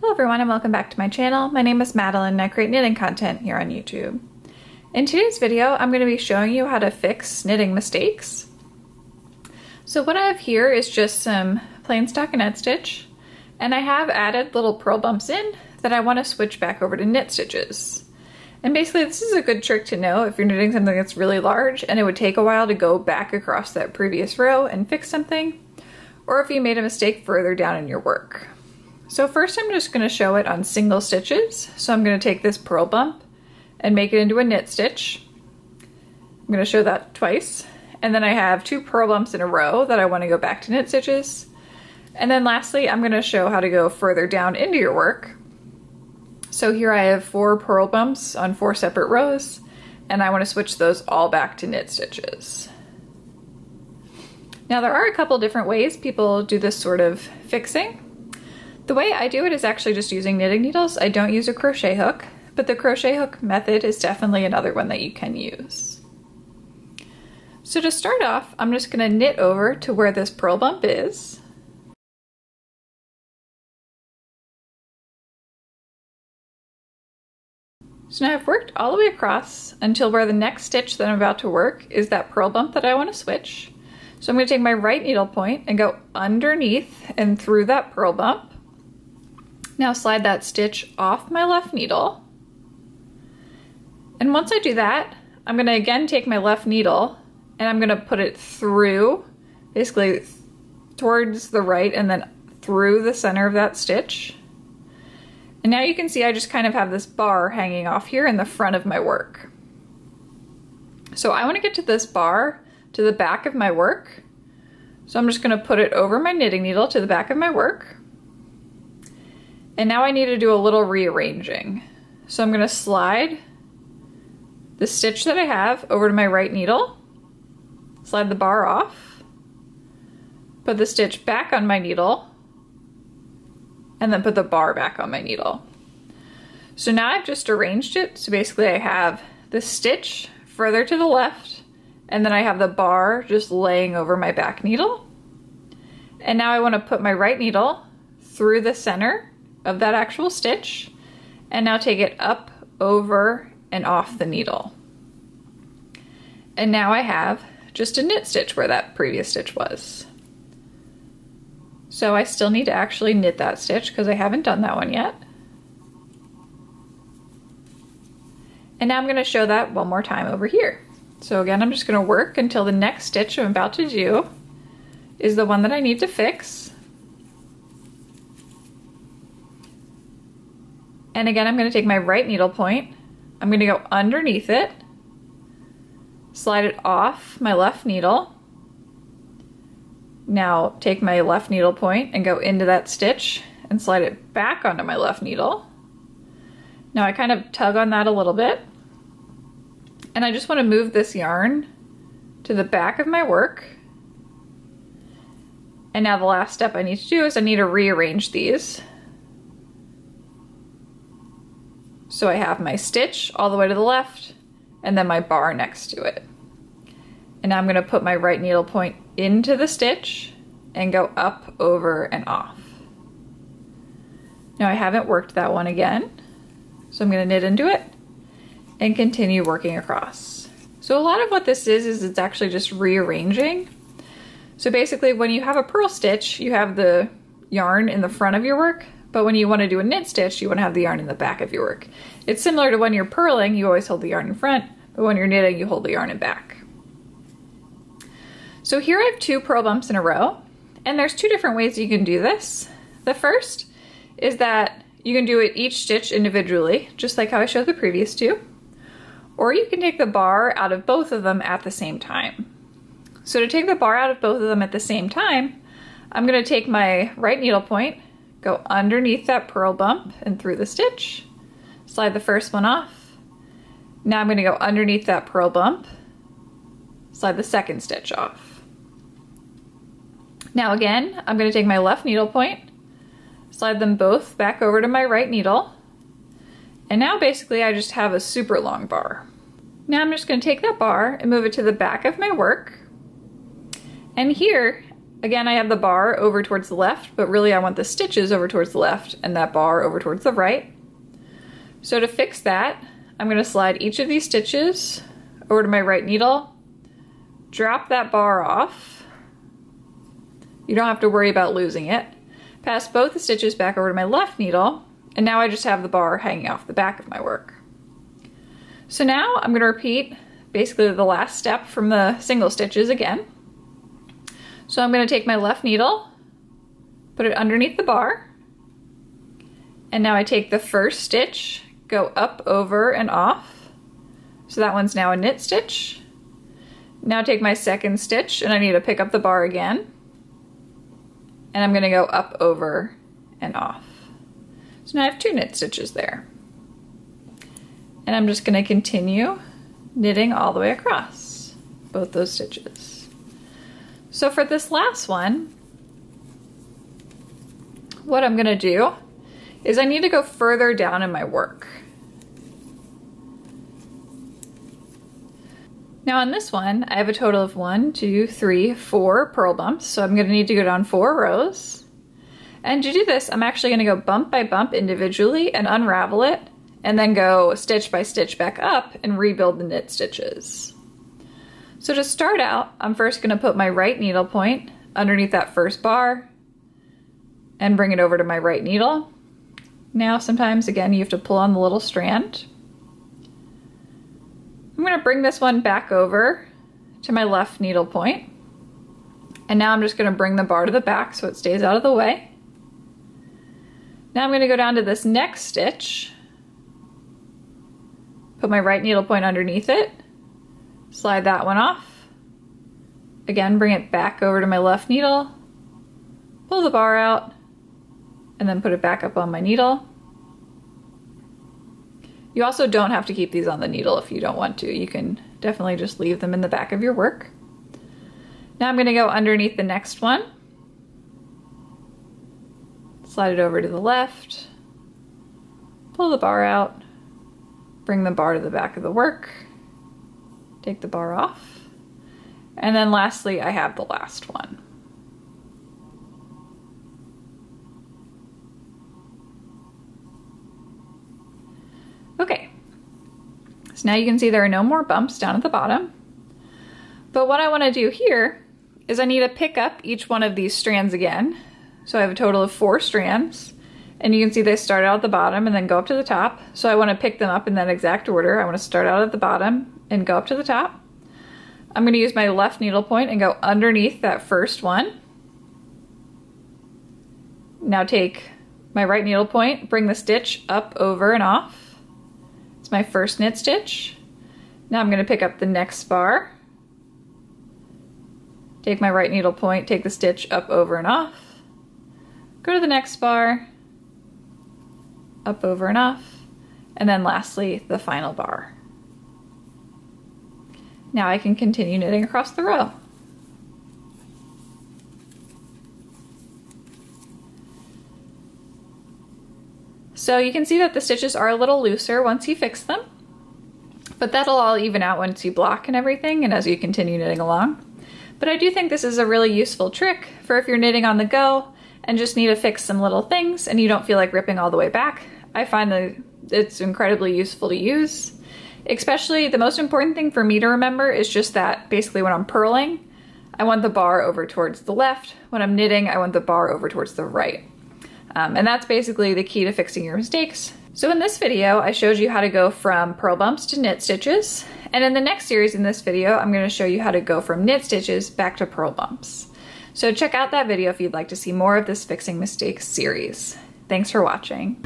Hello everyone and welcome back to my channel. My name is Madeline and I create knitting content here on YouTube. In today's video, I'm going to be showing you how to fix knitting mistakes. So what I have here is just some plain stockinette stitch, and I have added little purl bumps in that I want to switch back over to knit stitches. And basically this is a good trick to know if you're knitting something that's really large and it would take a while to go back across that previous row and fix something, or if you made a mistake further down in your work. So first I'm just going to show it on single stitches. So I'm going to take this purl bump and make it into a knit stitch. I'm going to show that twice. And then I have two purl bumps in a row that I want to go back to knit stitches. And then lastly, I'm going to show how to go further down into your work. So here I have 4 purl bumps on 4 separate rows, and I want to switch those all back to knit stitches. Now there are a couple different ways people do this sort of fixing. The way I do it is actually just using knitting needles. I don't use a crochet hook, but the crochet hook method is definitely another one that you can use. So to start off, I'm just going to knit over to where this purl bump is. So now I've worked all the way across until where the next stitch that I'm about to work is that purl bump that I want to switch. So I'm going to take my right needle point and go underneath and through that purl bump. Now slide that stitch off my left needle. And once I do that, I'm going to again take my left needle and I'm going to put it through, basically towards the right and then through the center of that stitch. And now you can see I just kind of have this bar hanging off here in the front of my work. So I want to get to this bar to the back of my work. So I'm just going to put it over my knitting needle to the back of my work. And now I need to do a little rearranging. So I'm going to slide the stitch that I have over to my right needle, slide the bar off, put the stitch back on my needle, and then put the bar back on my needle. So now I've just arranged it. So basically I have the stitch further to the left, and then I have the bar just laying over my back needle. And now I want to put my right needle through the center of that actual stitch, and now take it up, over, and off the needle. And now I have just a knit stitch where that previous stitch was. So I still need to actually knit that stitch because I haven't done that one yet. And now I'm going to show that one more time over here. So again, I'm just going to work until the next stitch I'm about to do is the one that I need to fix. And again, I'm going to take my right needle point, I'm going to go underneath it, slide it off my left needle. Now take my left needle point and go into that stitch and slide it back onto my left needle. Now I kind of tug on that a little bit, and I just want to move this yarn to the back of my work. And now the last step I need to do is I need to rearrange these. So I have my stitch all the way to the left and then my bar next to it. And now I'm going to put my right needle point into the stitch and go up, over, and off. Now I haven't worked that one again, so I'm going to knit into it and continue working across. So a lot of what this is it's actually just rearranging. So basically when you have a purl stitch, you have the yarn in the front of your work, but when you want to do a knit stitch, you want to have the yarn in the back of your work. It's similar to when you're purling, you always hold the yarn in front, but when you're knitting, you hold the yarn in back. So here I have 2 purl bumps in a row, and there's 2 different ways you can do this. The first is that you can do it each stitch individually, just like how I showed the previous 2, or you can take the bar out of both of them at the same time. So to take the bar out of both of them at the same time, I'm going to take my right needle point, go underneath that purl bump and through the stitch, slide the first one off. Now I'm going to go underneath that purl bump, slide the second stitch off. Now again, I'm going to take my left needle point, slide them both back over to my right needle, and now basically I just have a super long bar. Now I'm just going to take that bar and move it to the back of my work, and here Again, I have the bar over towards the left, but really I want the stitches over towards the left and that bar over towards the right. So to fix that, I'm going to slide each of these stitches over to my right needle, drop that bar off. You don't have to worry about losing it. Pass both the stitches back over to my left needle, and now I just have the bar hanging off the back of my work. So now I'm going to repeat basically the last step from the single stitches again. So I'm going to take my left needle, put it underneath the bar, and now I take the first stitch, go up, over, and off. So that one's now a knit stitch. Now take my second stitch, and I need to pick up the bar again. And I'm going to go up, over, and off. So now I have 2 knit stitches there. And I'm just going to continue knitting all the way across both those stitches. So for this last one, what I'm going to do is I need to go further down in my work. Now on this one, I have a total of 1, 2, 3, 4 purl bumps, so I'm going to need to go down 4 rows. And to do this, I'm actually going to go bump by bump individually and unravel it, and then go stitch by stitch back up and rebuild the knit stitches. So to start out, I'm first going to put my right needle point underneath that first bar and bring it over to my right needle. Now sometimes, again, you have to pull on the little strand. I'm going to bring this one back over to my left needle point. And now I'm just going to bring the bar to the back so it stays out of the way. Now I'm going to go down to this next stitch, put my right needle point underneath it, slide that one off. Again, bring it back over to my left needle, pull the bar out, and then put it back up on my needle. You also don't have to keep these on the needle if you don't want to. You can definitely just leave them in the back of your work. Now I'm going to go underneath the next one. Slide it over to the left. Pull the bar out. Bring the bar to the back of the work. Take the bar off. And then lastly, I have the last one. Okay, so now you can see there are no more bumps down at the bottom. But what I want to do here is I need to pick up each one of these strands again. So I have a total of 4 strands, and you can see they start out at the bottom and then go up to the top. So I want to pick them up in that exact order. I want to start out at the bottom and go up to the top. I'm going to use my left needle point and go underneath that first one. Now take my right needle point, bring the stitch up, over, and off. It's my first knit stitch. Now I'm going to pick up the next bar, take my right needle point, take the stitch up, over, and off, go to the next bar, up, over, and off, and then lastly the final bar. Now I can continue knitting across the row. So you can see that the stitches are a little looser once you fix them, but that'll all even out once you block and everything and as you continue knitting along. But I do think this is a really useful trick for if you're knitting on the go and just need to fix some little things and you don't feel like ripping all the way back. I find that it's incredibly useful to use. Especially the most important thing for me to remember is just that basically when I'm purling, I want the bar over towards the left. When I'm knitting, I want the bar over towards the right. And that's basically the key to fixing your mistakes. So in this video, I showed you how to go from purl bumps to knit stitches. And in the next series in this video, I'm going to show you how to go from knit stitches back to purl bumps. So check out that video if you'd like to see more of this Fixing Mistakes series. Thanks for watching.